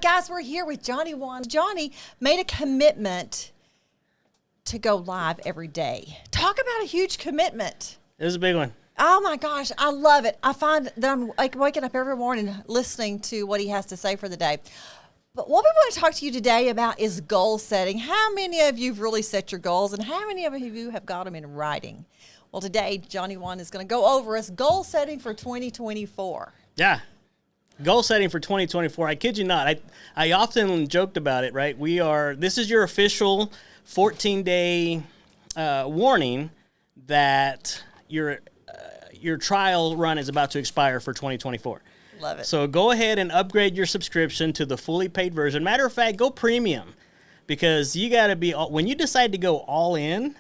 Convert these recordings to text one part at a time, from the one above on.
right, guys, we're here with Juan. Johnny made a commitment to go live every day. Talk about a huge commitment. It was a big one. Oh my gosh, I love it. I find that I'm like waking up every morning listening to what he has to say for the day. But what we want to talk to you today about is goal setting. How many of you have really set your goals, and how many of you have got them in writing? Well, today, Juan is going to go over us goal setting for 2024. Yeah. Goal setting for 2024. I kid you not. I often joked about it, right? This is your official 14-day warning that your trial run is about to expire for 2024. Love it. So go ahead and upgrade your subscription to the fully paid version. Matter of fact, go premium, because you got to be, when you decide to go all in,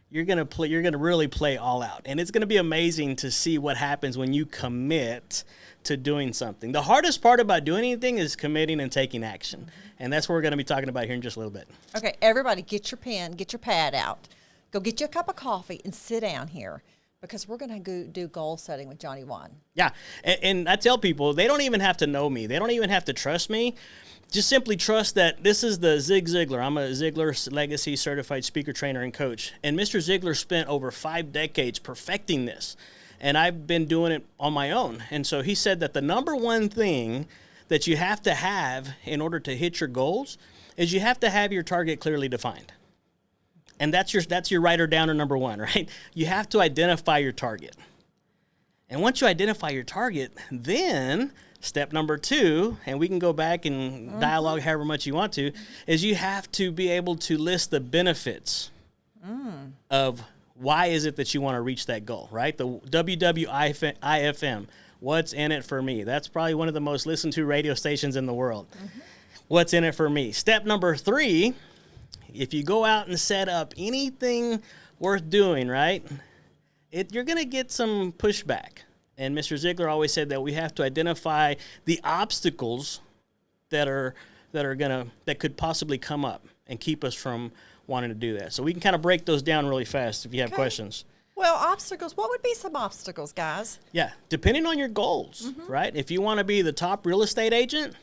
you're going to really play all out. And it's going to be amazing to see what happens when you commit to doing something. The hardest part about doing anything is committing and taking action. And that's what we're going to be talking about here in just a little bit. Okay, everybody get your pen, get your pad out. Go get you a cup of coffee and sit down here, because we're going to do goal setting with Juan. Yeah, and I tell people, they don't even have to know me. They don't even have to trust me. Just simply trust that this is the Zig Ziglar. I'm a Ziglar Legacy Certified Speaker, Trainer, and Coach. And Mr. Ziglar spent over 5 decades perfecting this. And I've been doing it on my own. And so he said that the number one thing that you have to have in order to hit your goals is you have to have your target clearly defined. And that's your writer downer number one, right? You have to identify your target. And once you identify your target, then step number 2, and we can go back and dialogue however much you want to, is you have to be able to list the benefits of why is it that you want to reach that goal, right? The WWIFM, what's in it for me? That's probably one of the most listened to radio stations in the world. What's in it for me? Step number 3, if you go out and set up anything worth doing, right, you're going to get some pushback. And Mr. Ziglar always said that we have to identify the obstacles that could possibly come up and keep us from wanting to do that. So we can kind of break those down really fast if you have questions. Well, obstacles. What would be some obstacles, guys? Yeah, depending on your goals, right? If you want to be the top real estate agent,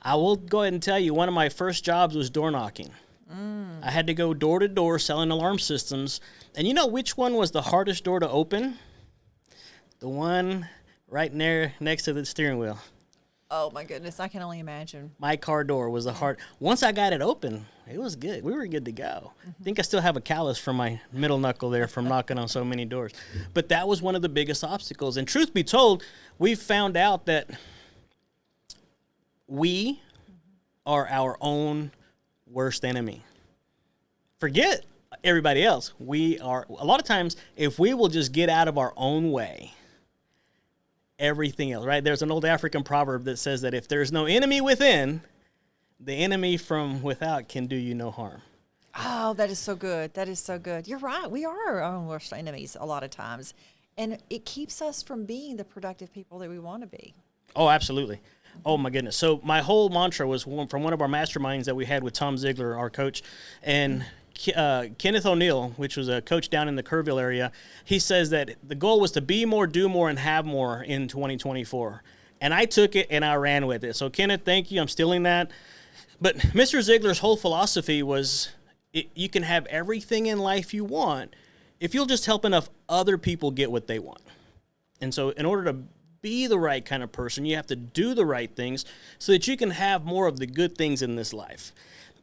I will go ahead and tell you, one of my first jobs was door knocking. I had to go door to door selling alarm systems. And you know which one was the hardest door to open? The one right there next to the steering wheel. Oh, my goodness. I can only imagine. My car door was once I got it open, it was good. We were good to go. I think I still have a callus from my middle knuckle there from knocking on so many doors. But that was one of the biggest obstacles. And truth be told, we found out that we are our own worst enemy. Forget everybody else. We are, a lot of times, if we will just get out of our own way, everything else, right? There's an old African proverb that says that if there's no enemy within, the enemy from without can do you no harm. Oh, that is so good. That is so good. You're right. We are our own worst enemies a lot of times. And it keeps us from being the productive people that we want to be. Oh, absolutely. Oh, my goodness. So my whole mantra was from one of our masterminds that we had with Tom Ziglar, our coach, and Kenneth O'Neill, which was a coach down in the Kerrville area. He says that the goal was to be more, do more, and have more in 2024. And I took it and I ran with it. So, Kenneth, thank you. I'm stealing that. But Mr. Ziglar's whole philosophy was you can have everything in life you want if you'll just help enough other people get what they want. And so in order to be the right kind of person, you have to do the right things so that you can have more of the good things in this life.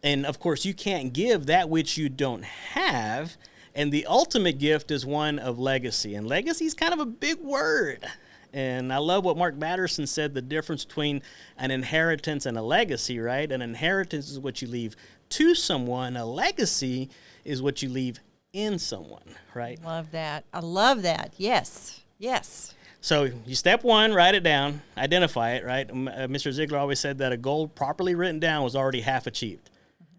And of course, you can't give that which you don't have. And the ultimate gift is one of legacy. And legacy is kind of a big word. And I love what Mark Batterson said, the difference between an inheritance and a legacy, right? An inheritance is what you leave to someone. A legacy is what you leave in someone, right? Love that. I love that. Yes. Yes. So you step 1, write it down, identify it, right? Mr. Ziglar always said that a goal properly written down was already half achieved.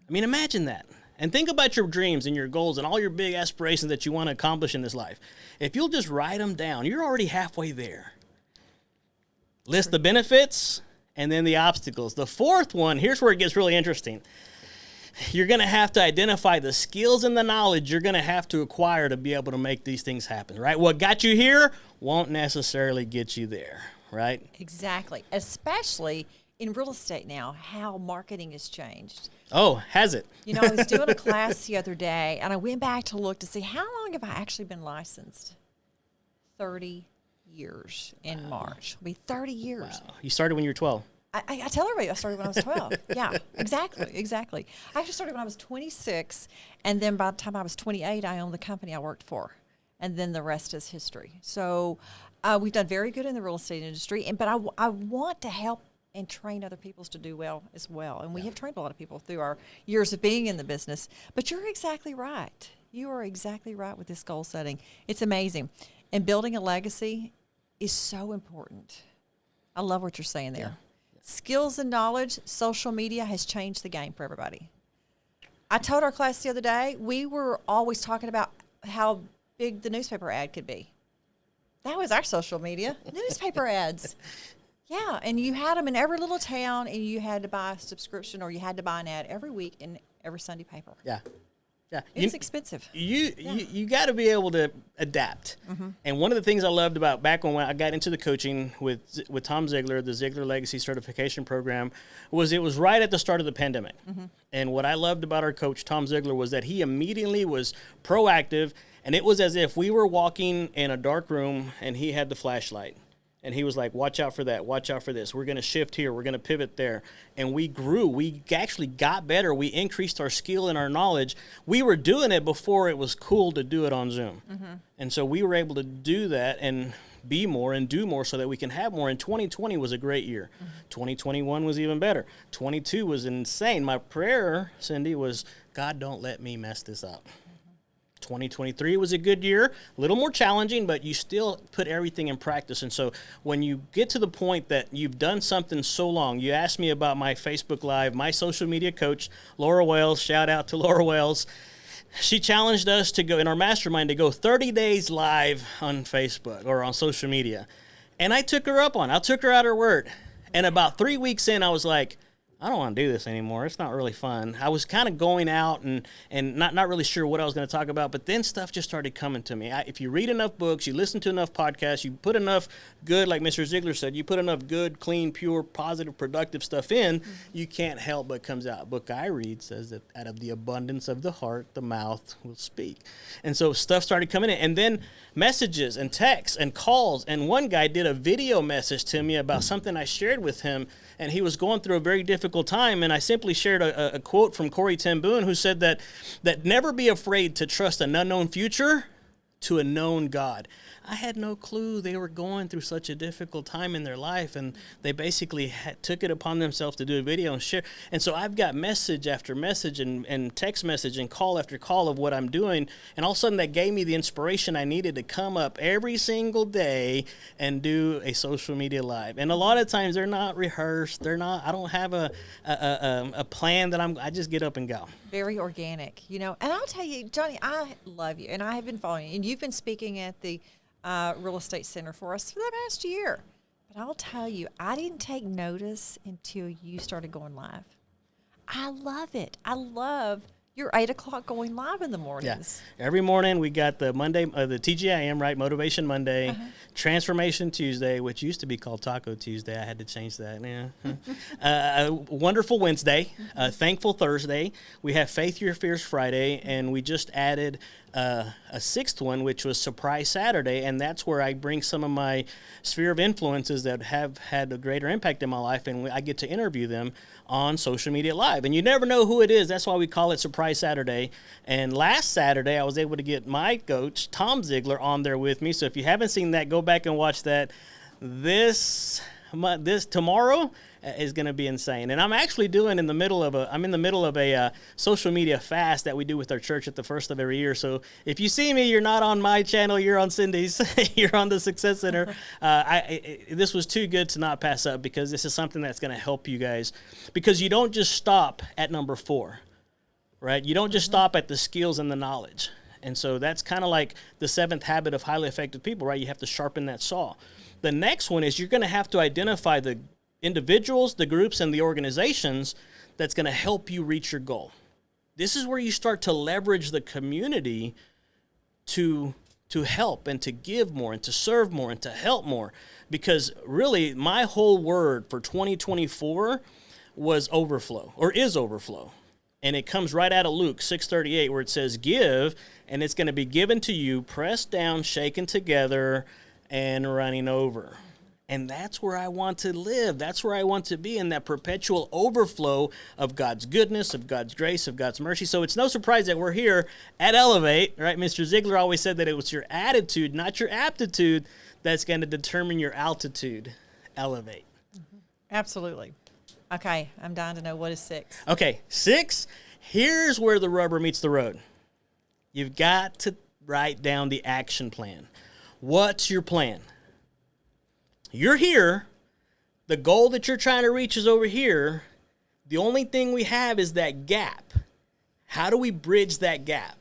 I mean, imagine that. And think about your dreams and your goals and all your big aspirations that you want to accomplish in this life. If you'll just write them down, you're already halfway there. List the benefits and then the obstacles. The 4th one, here's where it gets really interesting. You're going to have to identify the skills and the knowledge you're going to have to acquire to be able to make these things happen, right? What got you here won't necessarily get you there, right? Exactly. Especially in real estate now, how marketing has changed. Oh, has it? You know, I was doing a class the other day, and I went back to look to see how long have I actually been licensed. 30 years in March. It'll be 30 years. Wow. You started when you were 12. I tell everybody I started when I was 12. Yeah, exactly. I actually started when I was 26, and then by the time I was 28, I owned the company I worked for, and then the rest is history. So we've done very good in the real estate industry, but I want to help and train other people to do well as well. And we have trained a lot of people through our years of being in the business. But you're exactly right. You are exactly right with this goal setting. It's amazing. And building a legacy is so important. I love what you're saying there. Yeah. Skills and knowledge, social media has changed the game for everybody. I told our class the other day, we were always talking about how big the newspaper ad could be. That was our social media, newspaper ads. Yeah, and you had them in every little town, and you had to buy a subscription or you had to buy an ad every week in every Sunday paper. Yeah. Yeah. It's expensive. You got to be able to adapt. Mm-hmm. And one of the things I loved about back when I got into the coaching with Tom Ziglar, the Ziglar Legacy Certification Program, was it was right at the start of the pandemic. Mm-hmm. And what I loved about our coach, Tom Ziglar, was that he immediately was proactive, and it was as if we were walking in a dark room and he had the flashlight. And he was like, watch out for that. Watch out for this. We're going to shift here. We're going to pivot there. And we grew. We actually got better. We increased our skill and our knowledge. We were doing it before it was cool to do it on Zoom. Mm-hmm. And so we were able to do that and be more and do more so that we can have more. And 2020 was a great year. Mm-hmm. 2021 was even better. 22 was insane. My prayer, Cindy, was, God, don't let me mess this up. 2023 was a good year, a little more challenging, but you still put everything in practice. And so when you get to the point that you've done something so long, you asked me about my Facebook Live, my social media coach, Laura Wells, shout out to Laura Wells. She challenged us to go in our mastermind to go 30 days live on Facebook or on social media. And I took her up on it. I took her at her word. And about 3 weeks in, I was like, I don't want to do this anymore. It's not really fun. I was kind of going out and not really sure what I was going to talk about, but then stuff just started coming to me. If you read enough books, you listen to enough podcasts, you put enough good, like Mr. Ziglar said, you put enough good, clean, pure, positive, productive stuff in, you can't help but comes out. A book I read says that out of the abundance of the heart, the mouth will speak. And so stuff started coming in. And then messages and texts and calls. And one guy did a video message to me about something I shared with him, and he was going through a very difficult time, and I simply shared a quote from Corey ten Boom, who said that never be afraid to trust an unknown future to a known God. I had no clue they were going through such a difficult time in their life, and they basically took it upon themselves to do a video and share. And so I've got message after message and text message and call after call of what I'm doing, and all of a sudden that gave me the inspiration I needed to come up every single day and do a social media live. And a lot of times they're not rehearsed. I don't have a plan that I just get up and go. Very organic, you know. And I'll tell you, Johnny, I love you, and I have been following you, and you've been speaking at the Real Estate Center for us for the past year. But I'll tell you, I didn't take notice until you started going live. I love it. I love your 8 o'clock going live in the mornings. Yeah. Every morning we got the Monday, the TGIM, right? Motivation Monday, Transformation Tuesday, which used to be called Taco Tuesday. I had to change that. Yeah. Wonderful Wednesday, Thankful Thursday. We have Faith Your Fears Friday, and we just added a 6th one, which was Surprise Saturday, and that's where I bring some of my sphere of influences that have had a greater impact in my life, and I get to interview them on social media live. And you never know who it is. That's why we call it Surprise Saturday. And last Saturday, I was able to get my coach, Tom Ziglar, on there with me. So if you haven't seen that, go back and watch that. This tomorrow is going to be insane. And I'm actually doing in the middle of a social media fast that we do with our church at the first of every year. So if you see me, you're not on my channel, you're on Cindy's, you're on the Success Center. This was too good to not pass up, because this is something that's going to help you guys, because you don't just stop at number 4, right? You don't just stop at the skills and the knowledge. And so that's kind of like the 7th habit of highly effective people, right? You have to sharpen that saw. The next one is you're going to have to identify the individuals, the groups, and the organizations that's going to help you reach your goal. This is where you start to leverage the community to to help and to give more and to serve more and to help more. Because really, my whole word for 2024 was overflow, or is overflow. And it comes right out of Luke 6:38, where it says, give, and it's going to be given to you, pressed down, shaken together, and running over. And that's where I want to live. That's where I want to be, in that perpetual overflow of God's goodness, of God's grace, of God's mercy. So it's no surprise that we're here at Elevate, right? Mr. Ziegler always said that it was your attitude, not your aptitude, that's going to determine your altitude. Elevate. Absolutely. Okay, I'm dying to know, what is 6? Okay, 6, here's where the rubber meets the road. You've got to write down the action plan. What's your plan? You're here. The goal that you're trying to reach is over here. The only thing we have is that gap. How do we bridge that gap?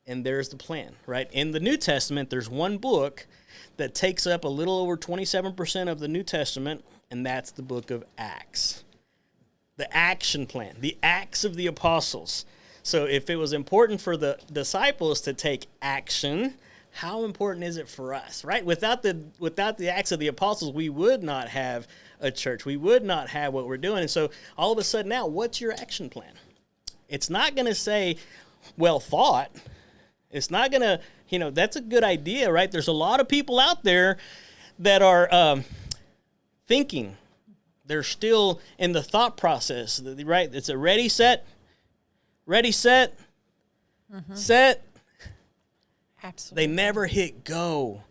And there's the plan, right? In the New Testament, there's one book that takes up a little over 27% of the New Testament, and that's the book of Acts. The action plan, the Acts of the Apostles. So if it was important for the disciples to take action, how important is it for us, right? Without the Acts of the Apostles, we would not have a church. We would not have what we're doing. And so all of a sudden now, what's your action plan? It's not going to say, well thought. It's not going to, that's a good idea, right? There's a lot of people out there that are thinking. They're still in the thought process, right? It's a ready, set, set. Absolutely. They never hit go.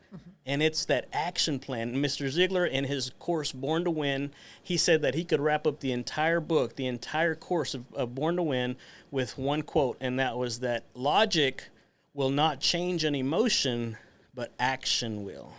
And it's that action plan. Mr. Ziegler, in his course, Born to Win, he said that he could wrap up the entire book, the entire course of Born to Win, with one quote, and that was that logic will not change an emotion, but action will.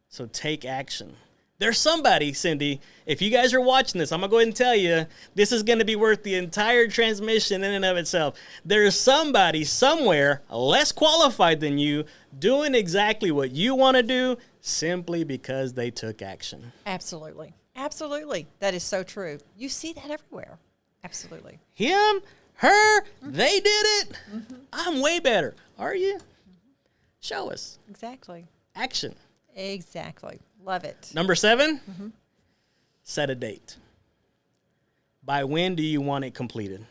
So take action. There's somebody, Cindy, if you guys are watching this, I'm going to go ahead and tell you, this is going to be worth the entire transmission in and of itself. There's somebody somewhere less qualified than you doing exactly what you want to do simply because they took action. Absolutely. Absolutely. That is so true. You see that everywhere. Absolutely. Him, her, they did it. I'm way better. Are you? Show us. Exactly. Action. Exactly. Love it. Number 7, set a date. By when do you want it completed?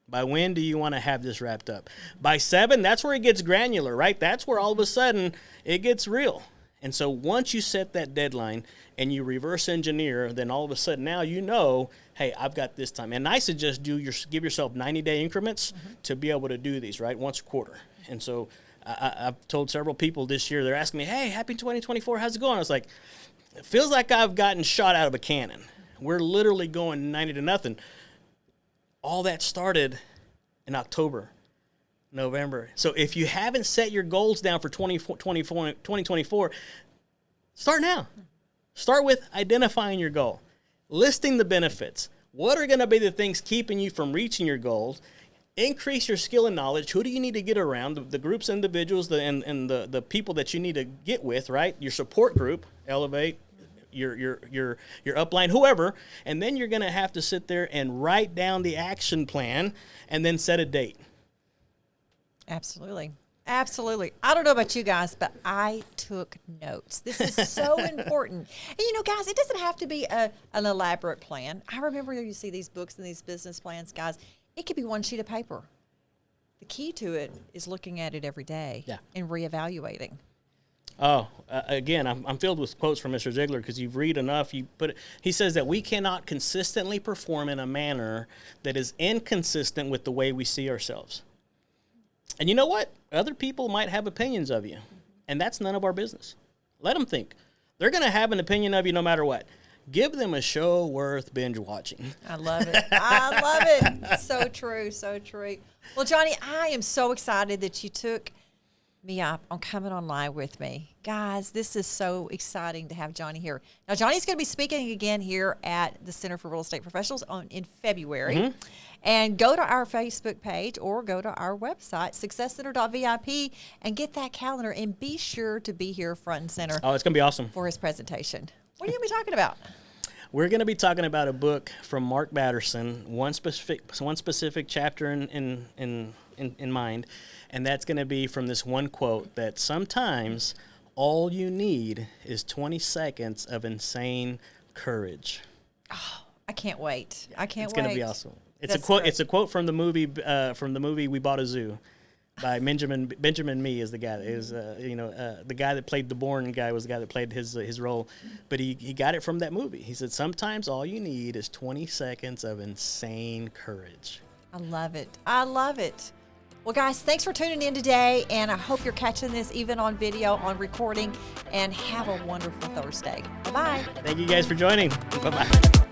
By when do you want to have this wrapped up? By 7, that's where it gets granular, right? That's where all of a sudden it gets real. And so once you set that deadline and you reverse engineer, then all of a sudden now you know, hey, I've got this time. And I suggest give yourself 90-day increments to be able to do these, right? Once a quarter. And so I've told several people this year, they're asking me, hey, happy 2024, how's it going? I was like, it feels like I've gotten shot out of a cannon. We're literally going 90-0. All that started in October, November. So if you haven't set your goals down for 2024, start now. Start with identifying your goal, listing the benefits. What are going to be the things keeping you from reaching your goals? Increase your skill and knowledge. Who do you need to get around? The groups, individuals, and the people that you need to get with, right? Your support group, Elevate, your upline, whoever. And then you're going to have to sit there and write down the action plan and then set a date. Absolutely. Absolutely. I don't know about you guys, but I took notes. This is so important. And guys, it doesn't have to be an elaborate plan. I remember you see these books and these business plans, guys. It could be one sheet of paper. The key to it is looking at it every day and reevaluating. Oh, again, I'm filled with quotes from Mr. Ziegler because you read enough. He says that we cannot consistently perform in a manner that is inconsistent with the way we see ourselves. And you know what? Other people might have opinions of you, and that's none of our business. Let them think. They're going to have an opinion of you no matter what. Give them a show worth binge watching. I love it. I love it. So true, so true. Well, Johnny, I am so excited that you took me up on coming on live with me. Guys, this is so exciting to have Johnny here. Now, Johnny's going to be speaking again here at the Center for Real Estate Professionals in February. And go to our Facebook page or go to our website, successcenter.vip, and get that calendar and be sure to be here front and center. Oh, it's going to be awesome. For his presentation. What are you going to be talking about? We're going to be talking about a book from Mark Batterson, one specific chapter in in mind, and that's going to be from this one quote that sometimes all you need is 20 seconds of insane courage. Oh, I can't wait. I can't It's wait. going to be awesome. It's That's a quote. great. It's a quote from the movie We Bought a Zoo, by Benjamin Mee is the guy that is the guy that played the Bourne guy was the guy that played his role, but he got it from that movie. He said sometimes all you need is 20 seconds of insane courage. I love it. I love it. Well, guys, thanks for tuning in today, and I hope you're catching this even on video, on recording, and have a wonderful Thursday. Bye-bye. Thank you guys for joining. Bye bye.